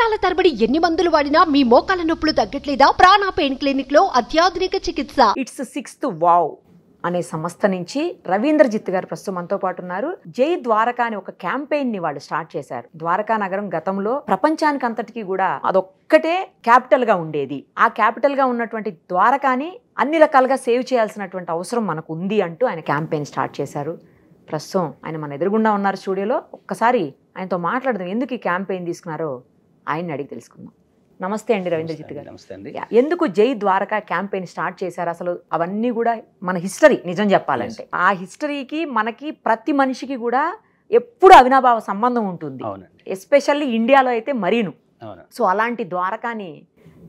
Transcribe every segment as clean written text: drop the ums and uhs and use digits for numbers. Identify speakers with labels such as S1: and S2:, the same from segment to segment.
S1: సంవత్సరాల తరబడి ఎన్ని మందులు వాడినా మీ మోకాల నొప్పులు తగ్గట్లేదా? ప్రాణ పెయిన్ క్లినిక్ లో అత్యాధునిక చికిత్స.
S2: ఇట్స్ 6th వావ్ అనే సంస్థ నుంచి రవీంద్రజిత్ గారు ప్రస్తుతం మనతో పాటు ఉన్నారు. జై ద్వారకా అనే ఒక క్యాంపెయిన్ ని వాళ్ళు స్టార్ట్ చేశారు. ద్వారకా నగరం గతంలో ప్రపంచానికి అంతటికీ కూడా అదొక్కటే క్యాపిటల్ గా ఉండేది. ఆ క్యాపిటల్ గా ఉన్నటువంటి ద్వారకాని అన్ని రకాలుగా సేవ్ చేయాల్సినటువంటి అవసరం మనకు ఉంది అంటూ ఆయన క్యాంపెయిన్ స్టార్ట్ చేశారు. ప్రస్తుతం ఆయన మన ఎదురుగుండా ఉన్నారు స్టూడియోలో. ఒక్కసారి ఆయనతో మాట్లాడదాం. ఎందుకు ఈ క్యాంపెయిన్ తీసుకున్నారో ఆయన్ని అడిగి తెలుసుకుందాం. నమస్తే అండి రవీంద్రజిత్ గారు.
S3: నమస్తే అండి.
S2: ఎందుకు జై ద్వారకా క్యాంపెయిన్ స్టార్ట్ చేశారు? అసలు అవన్నీ కూడా మన హిస్టరీ, నిజం చెప్పాలంటే ఆ హిస్టరీకి మనకి ప్రతి మనిషికి కూడా ఎప్పుడు అవినాభావ సంబంధం ఉంటుంది. ఎస్పెషల్లీ ఇండియాలో అయితే మరీను. సో అలాంటి ద్వారకాని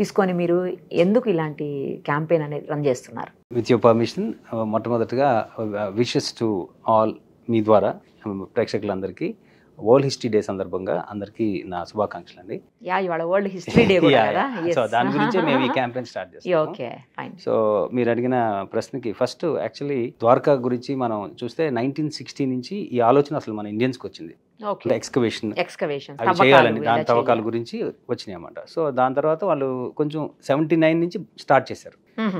S2: తీసుకొని మీరు ఎందుకు ఇలాంటి క్యాంపెయిన్ అనేది రన్ చేస్తున్నారు?
S3: విత్ యువర్ పర్మిషన్, మొట్టమొదటిగా విషెస్ టు ఆల్ మీ ద్వారా ప్రేక్షకులందరికీ వరల్డ్ హిస్టరీ డే సందర్భంగా అందరికీ నా శుభాకాంక్షలు అండి.
S2: ఇవాళ వరల్డ్ హిస్టరీ డే కూడా కదా.
S3: సో దాని గురించి మేము ఈ క్యాంపెయిన్ స్టార్ట్ చేస్తాం. సో మీరు అడిగిన ప్రశ్నకి ఫస్ట్ యాక్చువల్లీ ద్వారకా గురించి మనం చూస్తే 1960 నుంచి ఈ ఆలోచన అసలు మన ఇండియన్స్కి వచ్చింది. ఎక్స్కవేషన్ అవి చేయాలని దాని తవ్వకాల గురించి వచ్చినాయి అన్నమాట. సో దాని తర్వాత వాళ్ళు కొంచెం 79 నుంచి స్టార్ట్ చేశారు.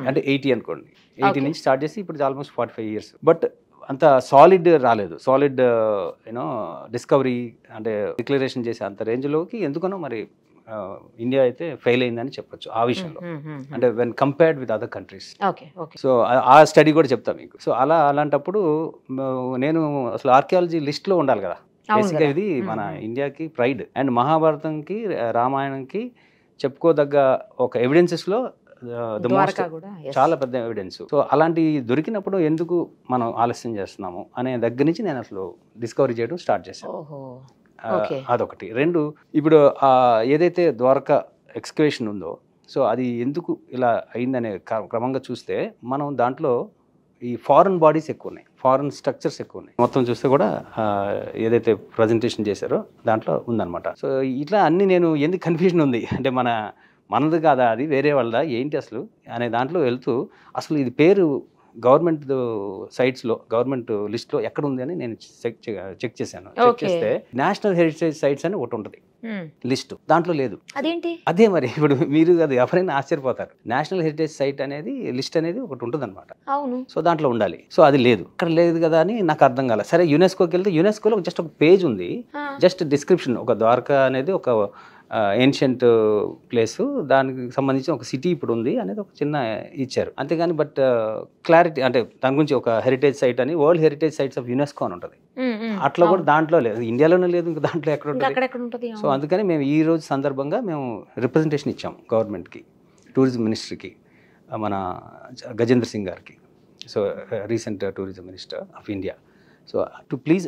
S3: అంటే 80 అనుకోండి, 80 నుంచి స్టార్ట్ చేసి ఇప్పుడు ఆల్మోస్ట్ 45 years. బట్ అంత సాలిడ్ రాలేదు. సాలిడ్ యూనో డిస్కవరీ అంటే డిక్లరేషన్ చేసే అంత రేంజ్లోకి ఎందుకనో మరి ఇండియా అయితే ఫెయిల్ అయిందని చెప్పొచ్చు ఆ విషయంలో. అంటే when compared with other countries. So ఆ స్టడీ కూడా చెప్తా మీకు. సో అలాంటప్పుడు నేను అసలు ఆర్కియాలజీ లిస్ట్లో ఉండాలి కదా. బేసిక్గా ఇది మన ఇండియాకి ప్రైడ్. అండ్ మహాభారతంకి రామాయణంకి చెప్పుకోదగ్గ ఒక ఎవిడెన్సెస్లో ద మోస్ట్ చాలా పెద్ద ఎవిడెన్స్. సో అలాంటి దొరికినప్పుడు ఎందుకు మనం ఆలస్యం చేస్తున్నాము అనే దగ్గర నుంచి నేను అసలు డిస్కవరీ చేయడం స్టార్ట్ చేశాను. అదొకటి. రెండు, ఇప్పుడు ఏదైతే ద్వారకా ఎక్స్కవేషన్ ఉందో సో అది ఎందుకు ఇలా అయిందనే క్రమంగా చూస్తే మనం దాంట్లో ఈ ఫారెన్ బాడీస్ ఎక్కువ ఉన్నాయి, ఫారెన్ స్ట్రక్చర్స్ ఎక్కువ ఉన్నాయి. మొత్తం చూస్తే కూడా ఏదైతే ప్రజెంటేషన్ చేశారో దాంట్లో ఉందన్నమాట. సో ఇట్లా అన్ని నేను ఎందుకు కన్ఫ్యూజన్ ఉంది అంటే మనది కాదా, అది వేరే వాళ్ళదా ఏంటి అసలు అనే దాంట్లో వెళ్తూ అసలు ఇది పేరు గవర్నమెంట్ సైట్స్లో, గవర్నమెంట్ లిస్ట్లో ఎక్కడ ఉంది అని నేను చెక్ చేశాను. చెక్ చేస్తే నేషనల్ హెరిటేజ్ సైట్స్ అని ఒకటి ఉంటుంది లిస్ట్, దాంట్లో లేదు. అదేంటి? అదే మరి ఇప్పుడు మీరు అది ఎవరైనా ఆశ్చర్యపోతారు. నేషనల్ హెరిటేజ్ సైట్ అనేది లిస్ట్ అనేది ఒకటి ఉంటుంది అనమాట. సో దాంట్లో ఉండాలి. సో అది లేదు, అక్కడ లేదు కదా అని నాకు అర్థం కాలేదు. సరే యునెస్కోకి వెళ్తే యునెస్కోలో జస్ట్ ఒక పేజ్ ఉంది, జస్ట్ డిస్క్రిప్షన్. ఒక ద్వారకా అనేది ఒక ఏన్షియంట్ ప్లేసు, దానికి సంబంధించిన ఒక సిటీ ఇప్పుడు ఉంది అనేది ఒక చిన్న ఇచ్చారు అంతేగాని. బట్ క్లారిటీ అంటే దాని గురించి ఒక హెరిటేజ్ సైట్ అని world heritage sites of UNESCO అని ఉంటుంది. అట్లా కూడా దాంట్లో లేదు, ఇండియాలోనే లేదు, ఇంకా దాంట్లో ఎక్కడ ఉంటుంది. సో అందుకని మేము ఈ రోజు సందర్భంగా మేము రిప్రజెంటేషన్ ఇచ్చాం గవర్నమెంట్కి, టూరిజం మినిస్ట్రీకి, మన గజేంద్ర సింగ్ గారికి, so recent tourism minister of India. So to please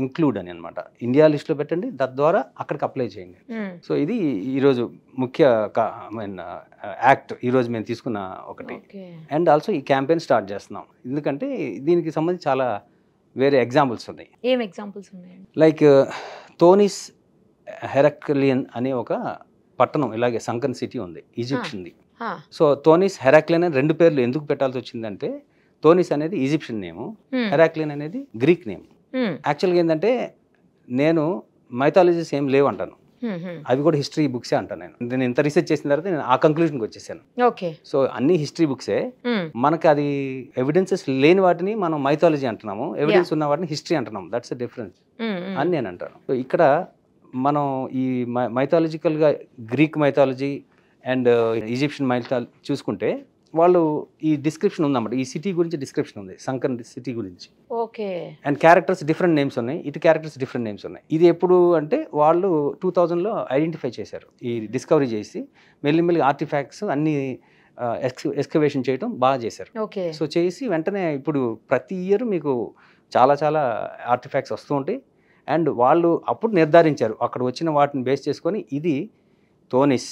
S3: include అని అనమాట, ఇండియా లిస్ట్లో పెట్టండి, తద్వారా అక్కడికి అప్లై చేయండి. సో ఇది ఈరోజు ముఖ్య యాక్ట్ ఈరోజు మేము తీసుకున్న ఒకటి. అండ్ ఆల్సో ఈ క్యాంపెయిన్ స్టార్ట్ చేస్తున్నాం ఎందుకంటే దీనికి సంబంధించి చాలా వేరే ఎగ్జాంపుల్స్ ఉన్నాయి.
S2: ఏం ఎగ్జాంపుల్స్ ఉన్నాయి?
S3: లైక్ తోనిస్ హెరాక్లియన్ అనే ఒక పట్టణం, ఇలాగే సంకన్ సిటీ ఉంది, ఈజిప్షియన్ది. సో తోనిస్ హెరాక్లియన్ అని రెండు పేర్లు ఎందుకు పెట్టాల్సి వచ్చిందంటే తోనిస్ అనేది ఈజిప్షియన్ నేము, హెరాక్లియన్ అనేది గ్రీక్ నేమ్. యాక్చువల్గా ఏంటంటే నేను మైథాలజీస్ ఏం లేవు అంటాను, అవి కూడా హిస్టరీ బుక్సే అంటాను. నేను ఇంత రీసెర్చ్ చేసిన తర్వాత నేను ఆ కంక్లూషన్కి వచ్చేసాను. సో అన్ని హిస్టరీ బుక్సే. మనకి అది ఎవిడెన్సెస్ లేని వాటిని మనం మైథాలజీ అంటున్నాము, ఎవిడెన్స్ ఉన్న వాటిని హిస్టరీ అంటున్నాము. దట్స్ ద డిఫరెన్స్ అని నేను అంటాను. సో ఇక్కడ మనం ఈ మైథాలజికల్గా Greek mythology and Egyptian mythology చూసుకుంటే వాళ్ళు ఈ డిస్క్రిప్షన్ ఉందన్నమాట, ఈ సిటీ గురించి డిస్క్రిప్షన్ ఉంది, సంకన్ సిటీ గురించి. అండ్ క్యారెక్టర్స్ డిఫరెంట్ నేమ్స్ ఉన్నాయి, ఇటు క్యారెక్టర్స్ డిఫరెంట్ నేమ్స్ ఉన్నాయి. ఇది ఎప్పుడు అంటే వాళ్ళు 2000లో ఐడెంటిఫై చేశారు, ఈ డిస్కవరీ చేసి మెల్లిమెల్లి ఆర్టిఫాక్ట్స్ అన్ని ఎక్స్కవేషన్ చేయడం బాగా చేశారు. సో చేసి వెంటనే ఇప్పుడు ప్రతి ఇయర్ మీకు చాలా చాలా ఆర్టిఫాక్ట్స్ వస్తూ ఉంటాయి. అండ్ వాళ్ళు అప్పుడు నిర్ధారించారు, అక్కడ వచ్చిన వాటిని బేస్ చేసుకొని ఇది తోనిస్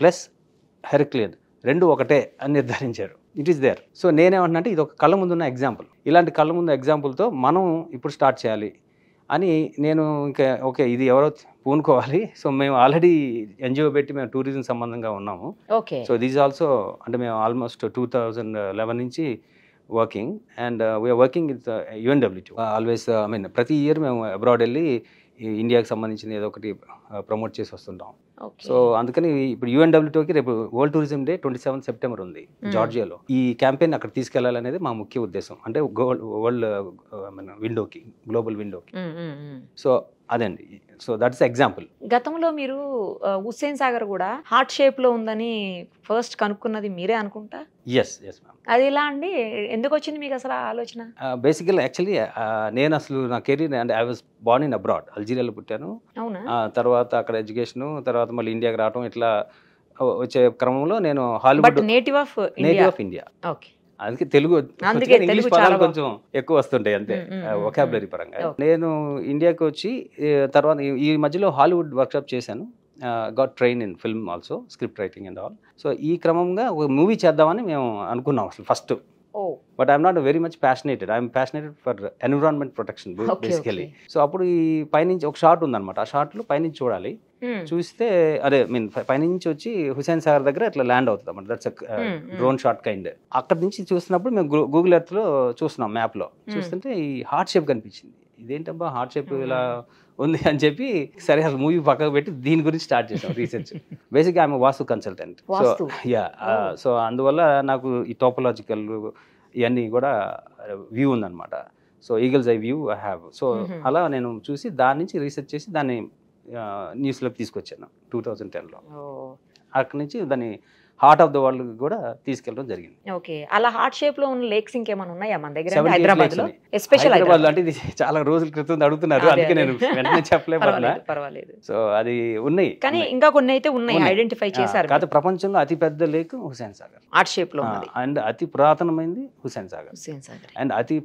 S3: ప్లస్ హెరాక్లియన్ రెండు ఒకటే అని నిర్ధారించారు. It is there. సో నేనేమంటున్నా అంటే ఇది ఒక కళ్ళ ముందున్న ఎగ్జాంపుల్. ఇలాంటి కళ్ళ ముందు ఎగ్జాంపుల్తో మనం ఇప్పుడు స్టార్ట్ చేయాలి అని నేను ఇంకా ఓకే ఇది ఎవరో పూనుకోవాలి. సో మేము ఆల్రెడీ ఎన్జిఓ పెట్టి మేము టూరిజం సంబంధంగా ఉన్నాము. సో దీస్ ఆల్సో అంటే మేము ఆల్మోస్ట్ 2011 నుంచి working and we are working with UNWTO always. ప్రతి ఇయర్ మేము అబ్రాడ్ వెళ్ళి ఇండియాకి సంబంధించిన ఏదో ఒకటి ప్రమోట్ చేసి వస్తుంటాం. సో అందుకని ఇప్పుడు UNWTOకి రేపు వరల్డ్ టూరిజం డే 27 సెప్టెంబర్ ఉంది జార్జియాలో. ఈ క్యాంపెయిన్ అక్కడ తీసుకెళ్లాలనేది మా ముఖ్య ఉద్దేశం, అంటే వరల్డ్ విండోకి, గ్లోబల్ విండోకి. సో అదండి. So that's example.
S2: గతంలో మీరు హుస్సేన్ సాగర్ కూడా హార్ట్ షేప్ లో ఉందని ఫస్ట్ కనుక్కున్నది మీరే అనుకుంటా?
S3: Yes ma'am.
S2: అది ఎలా అండి, ఎందుకు వచ్చింది మీకు అసలు ఆలోచన?
S3: బేసికల్లీ యాక్చువల్లీ నేను అసలు నా కెరీర్ అంటే I was born in abroad, అల్జీరియాలో పుట్టాను.
S2: అవునా?
S3: తర్వాత అక్కడ ఎడ్యుకేషన్, తర్వాత మళ్ళీ ఇండియాకి రావడం, ఇట్లా వచ్చే క్రమంలో నేను Hollywood
S2: native of
S3: India.
S2: Okay.
S3: అందుకే తెలుగు, ఇంగ్లీష్ పదాలు కొంచెం ఎక్కువ వస్తుంటాయి అంతే వొకాబులరీ పరంగా. నేను ఇండియాకి వచ్చి తర్వాత ఈ మధ్యలో హాలీవుడ్ వర్క్షాప్ చేశాను. Got train in film also, script writing and all. So ఈ క్రమంగా ఒక మూవీ చేద్దామని మేము అనుకున్నాం అసలు first. But I'm not very much passionated. I'm passionated for environment protection basically. So అప్పుడు ఈ పైనుంచి ఒక షాట్ ఉందన్నమాట. ఆ షాట్లో పైనుంచి చూడాలి. చూస్తే అదే పైనుంచి వచ్చి హుస్సేన్ సాగర్ దగ్గర ఇట్లా ల్యాండ్ అవుతుంది అన్నమాట. That's drone shot kind. అక్కడి నుంచి చూసినప్పుడు మేము గూగుల్ ఎర్త్ లో చూస్తున్నాం, మ్యాప్ లో చూస్తుంటే ఈ హార్ట్ షేప్ కనిపించింది. ఇదేంటబ్బా హార్ట్ షేప్ ఇలా ఉంది అని చెప్పి సరే అసలు మూవీ పక్కకు పెట్టి దీని గురించి స్టార్ట్ చేసాం రీసెర్చ్. బేసిక్గా ఆమె వాస్తు కన్సల్టెంట్. సో సో అందువల్ల నాకు ఈ టోపోలాజికల్ ఇవన్నీ కూడా వ్యూ ఉందన్నమాట. So eagles eye view I have. So అలా నేను చూసి దాని నుంచి రీసెర్చ్ చేసి దాన్ని న్యూస్లోకి తీసుకొచ్చాను 2010లో. అక్కడి నుంచి దాన్ని హార్ట్ ఆఫ్ ద వరల్డ్ కూడా తీసుకెళ్ళడం జరిగింది.
S2: ఓకే. అలా హార్ట్ షేప్ లో ఉన్న లేక్స్ ఇంకేమైనా ఉన్నాయా మన దగ్గర? హైదరాబాద్ లో ఎస్పెషల్ హైదరాబాద్
S3: అంటే ఇది చాలా రోజుల క్రితం అడుగుతున్నారు, అందుకే నేను వెంటనే చెప్పలేకపోతున్నా.
S2: పర్వాలేదు.
S3: సో అది ఉన్నాయి,
S2: కానీ ఇంకా కొన్ని అయితే ఉన్నాయి, ఐడెంటిఫై చేశారు.
S3: కాదు, ప్రపంచంలో అతి పెద్ద lake Hussain Sagar
S2: heart shape లో,
S3: అండ్ అతి పురాతనమైంది హుస్సేన్ సాగర్. అండ్ అతి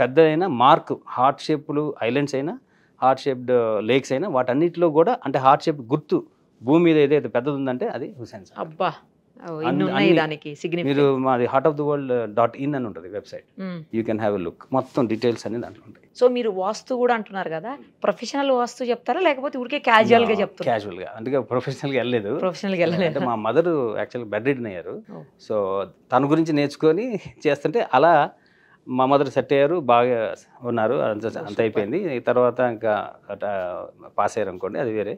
S3: పెద్ద అయిన మార్క్ హార్ట్ షేప్లు ఐలాండ్స్ అయినా, హార్ట్ షేప్డ్ లేక్స్ అయినా, వాటన్నిటిలో కూడా అంటే హార్ట్ షేప్ గుర్తు భూమి మీద ఏదైతే పెద్దది ఉందంటే అది హుస్సేన్ సాగర్.
S2: అబ్బా,
S3: మీరు మాది heartoftheworld.in అని ఉంటుంది website, you can have a look. మొత్తం డీటెయిల్స్ అన్ని దాంట్లో ఉంటాయి.
S2: సో మీరు వాస్తు కూడా అంటున్నారు కదా, ప్రొఫెషనల్ వాస్తు చెప్తారా లేకపోతే ఊరికే క్యాజువల్ గా చెప్తారా?
S3: క్యాజువల్ గా, అందుకే ప్రొఫెషనల్ గా వెళ్ళలేదు. అంటే మా మదర్ యాక్చువల్గా బెడ్ రిడన్ అయ్యారు. సో తన గురించి నేర్చుకొని చేస్తుంటే అలా మా మదర్ సెట్ అయ్యారు, బాగా ఉన్నారు, అంత అయిపోయింది. తర్వాత ఇంకా పాస్ అయ్యారు అనుకోండి, అది వేరే.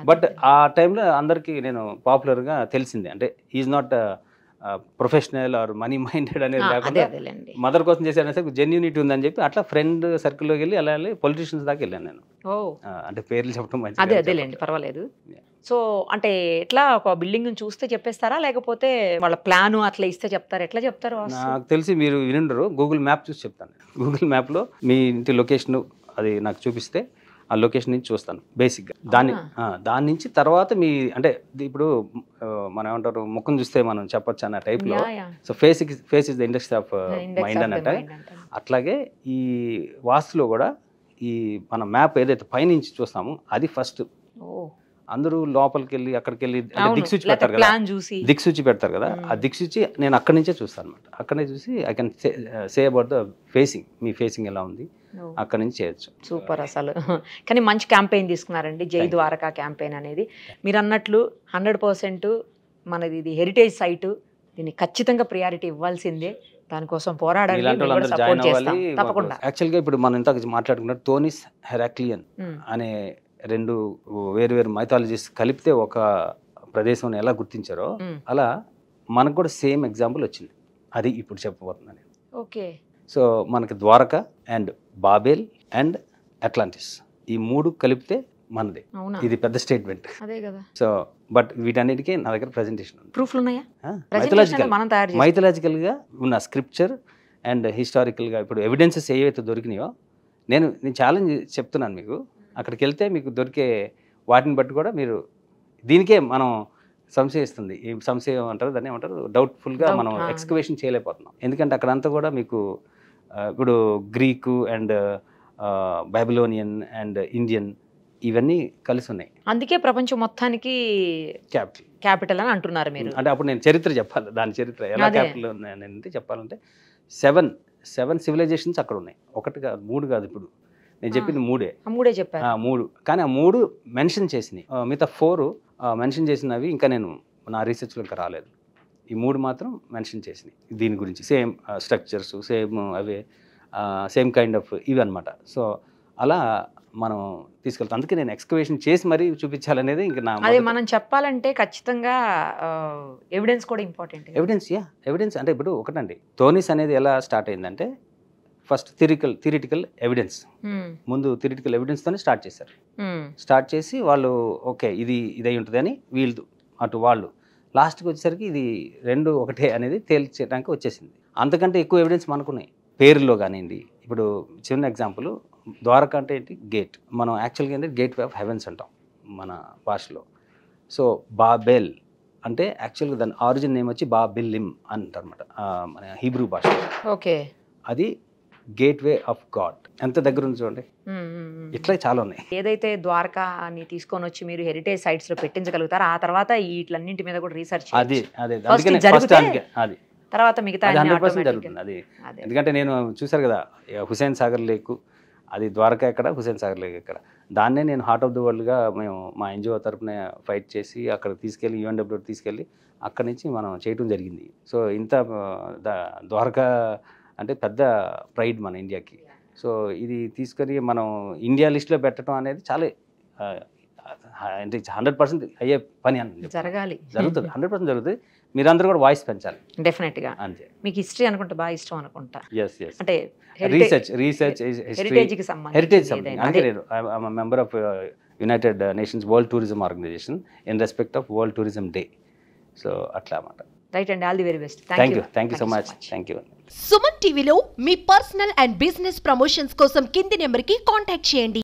S3: బట్ ఆ టైంలో అందరికీ నేను పాపులర్గా తెలిసిందే, అంటే is not professional are money minded అనేది కాకుండా మదర్ కోసం చేశాను, జెన్యూనిటీ ఉందని చెప్పి అట్లా ఫ్రెండ్ సర్కిల్లోకి వెళ్ళి అలా పొలిటీషియన్స్ దాకా వెళ్ళాను నేను. అంటే పేర్లు చెప్పడం మంచిది,
S2: అదేలేండి, పర్వాలేదు. సో అంటే ఎట్లా ఒక బిల్డింగ్ చూస్తే చెప్పేస్తారా లేకపోతే వాళ్ళ ప్లాన్ అట్లా ఇస్తే చెప్తారా? ఎట్లా చెప్తారు?
S3: నాకు తెలిసి మీరు వినుండరు, గూగుల్ మ్యాప్ చూసి చెప్తాను. గూగుల్ మ్యాప్లో మీ ఇంటి లొకేషన్ అది నాకు చూపిస్తే ఆ లొకేషన్ నుంచి చూస్తాను బేసిక్గా. దాని నుంచి తర్వాత మీ అంటే ఇప్పుడు మనం ఏమంటారు, ముఖం చూస్తే మనం చెప్పొచ్చు అన్న టైప్లో. So face is the index of mind అన్నట్టు. అట్లాగే ఈ వాస్తులో కూడా ఈ మన మ్యాప్ ఏదైతే పైనుంచి చూస్తామో అది ఫస్ట్. అందరూ లోపలికి వెళ్ళి అక్కడికి వెళ్ళి దిక్సూచి పెడతారు కదా, దిక్సూచి పెడతారు కదా, ఆ దిక్సూచి నేను అక్కడి నుంచే చూస్తాను అనమాట. అక్కడనే చూసి I can say about the facing, me facing ఎలా ఉంది, అక్కడి నుంచి చేయొచ్చు.
S2: సూపర్ అసలు. కానీ మంచి క్యాంపెయిన్ తీసుకున్నారండి, జై ద్వారకా క్యాంపెయిన్ అనేది. మీరు అన్నట్లు 100% మనది ఇది హెరిటేజ్ సైటు, దీన్ని ఖచ్చితంగా ప్రియారిటీ ఇవ్వాల్సిందే, దానికోసం పోరాడాలి. తప్పకుండా.
S3: యాక్చువల్గా ఇప్పుడు మనం ఇంతకు మాట్లాడుకున్నట్టు టోనిస్ హెరాక్లియన్ అనే 2 వేరు మైథాలజీస్ కలిపితే ఒక ప్రదేశం ఎలా గుర్తించారో అలా మనకు కూడా సేమ్ ఎగ్జాంపుల్ వచ్చింది. అది ఇప్పుడు చెప్పబోతున్నాను నేను.
S2: ఓకే.
S3: సో మనకి Dwarka and Babel and Atlantis ఈ 3 కలిపితే మనది. ఇది పెద్ద స్టేట్మెంట్. సో బట్ వీటన్నిటికీ నా దగ్గర ప్రెజెంటేషన్ ఉంది.
S2: ప్రూఫ్లు ఉన్నాయా?
S3: మైథలాజికల్ గా ఉన్న స్క్రిప్చర్ అండ్ హిస్టారికల్ గా ఇప్పుడు ఎవిడెన్సెస్ ఏవైతే దొరికినాయో నేను ఛాలెంజ్ చెప్తున్నాను మీకు. అక్కడికి వెళ్తే మీకు దొరికే వాటిని బట్టి కూడా మీరు దీనికే మనం సంశయిస్తుంది, ఈ సంశయం అంటారు దాన్ని, ఏమంటారు, డౌట్ఫుల్గా మనం ఎక్స్కవేషన్ చేయలేకపోతున్నాం. ఎందుకంటే అక్కడంతా కూడా మీకు ఇప్పుడు Greek and Babylonian and Indian ఇవన్నీ కలిసి ఉన్నాయి.
S2: అందుకే ప్రపంచం మొత్తానికి క్యాపిటల్ అని అంటున్నారు మీరు.
S3: అంటే అప్పుడు నేను చరిత్ర చెప్పాలి, దాని చరిత్ర ఎలా క్యాపిటల్ ఉన్నాయంటే చెప్పాలంటే 7 సివిలైజేషన్స్ అక్కడ ఉన్నాయి. 1 కాదు 3 కాదు, ఇప్పుడు నేను చెప్పింది 3
S2: చెప్పారు.
S3: 3 కానీ ఆ 3 మెన్షన్ చేసినాయి, మిగతా 4 మెన్షన్ చేసినవి ఇంకా నేను నా రీసెర్చ్లో ఇంకా రాలేదు. ఈ 3 మాత్రం మెన్షన్ చేసినాయి దీని గురించి, same structures, same away, same kind of ఇవి అనమాట. సో అలా మనం తీసుకెళ్తాం. అందుకే నేను ఎక్స్కవేషన్ చేసి మరీ చూపించాలనేది ఇంకా నా
S2: అదే మనం చెప్పాలంటే ఖచ్చితంగా ఎవిడెన్స్ కూడా ఇంపార్టెంట్.
S3: ఎవిడెన్స్ అంటే ఇప్పుడు ఒకటండి, థోనిస్ అనేది ఎలా స్టార్ట్ అయిందంటే ఫస్ట్ థిరిటికల్ ఎవిడెన్స్, ముందు థిరిటికల్ ఎవిడెన్స్తోనే స్టార్ట్ చేశారు. స్టార్ట్ చేసి వాళ్ళు ఓకే ఇది ఇదై ఉంటుంది అని వీళ్ళు అటు వాళ్ళు లాస్ట్కి వచ్చేసరికి ఇది రెండు ఒకటే అనేది తేల్చేయడానికి వచ్చేసింది. అంతకంటే ఎక్కువ ఎవిడెన్స్ మనకున్నాయి పేరులో కానివ్వండి. ఇప్పుడు చిన్న ఎగ్జాంపుల్, ద్వారకా అంటే ఏంటి? గేట్. మనం యాక్చువల్గా ఏంటంటే గేట్ వే ఆఫ్ హెవెన్స్ అంటాం మన భాషలో. సో బాబెల్ అంటే యాక్చువల్గా దాని ఆరిజిన్ నేమ్ వచ్చి బాబిల్లిం అంటారు అనమాట మన హీబ్రూ భాష.
S2: ఓకే, అది
S3: గేట్ వే ఆఫ్ గాడ్. ఎంత దగ్గర ఉంది చూడండి. ఇట్లా చాలా ఉన్నాయి.
S2: ఏదైతే ద్వారకాని తీసుకొని వచ్చి మీరు హెరిటేజ్ సైట్స్ లో పెట్టించగలుగుతారో ఆ తర్వాత వీటిలన్నింటి మీద కూడా రీసెర్చ్
S3: అది
S2: తర్వాత మిగతా
S3: 100% జరుగుతుంది. అది ఎందుకంటే నేను చూసారు కదా హుసేన్ సాగర్ లేక్, అది ద్వారకా ఎక్కడ, హుసేన్ సాగర్ లేక్ ఎక్కడ, దాన్నే నేను హార్ట్ ఆఫ్ ది వరల్డ్గా మేము మా ఎన్జిఓ తరపున ఫైట్ చేసి అక్కడ తీసుకెళ్ళి UNWTO తీసుకెళ్ళి అక్కడి నుంచి మనం చేయటం జరిగింది. సో ఇంత ద్వారకా అంటే పెద్ద ప్రైడ్ మన ఇండియాకి. సో ఇది తీసుకొని మనం ఇండియా లిస్ట్లో పెట్టడం అనేది చాలా అంటే 100% అయ్యే పని అని
S2: జరగాలి,
S3: జరుగుతుంది, 100% జరుగుతుంది. మీరందరూ కూడా వాయిస్ పెంచాలి
S2: డెఫినెట్గా.
S3: అంతే.
S2: మీకు హిస్టరీ అనుకుంటే బాగా ఇష్టం అనుకుంటా.
S3: అంటే రీసెర్చ్ హెరిటేజ్ అందుకే నేను member of United Nations World Tourism Organization in respect of World Tourism Day. So అట్లా అన్నమాట.
S2: రైట్ అండి, all the very best.
S3: Thank you so much. Thank you.
S1: Suman టీవీలో మీ పర్సనల్ అండ్ బిజినెస్ ప్రమోషన్స్ కోసం కింది నెంబర్కి కాంటాక్ట్ చేయండి.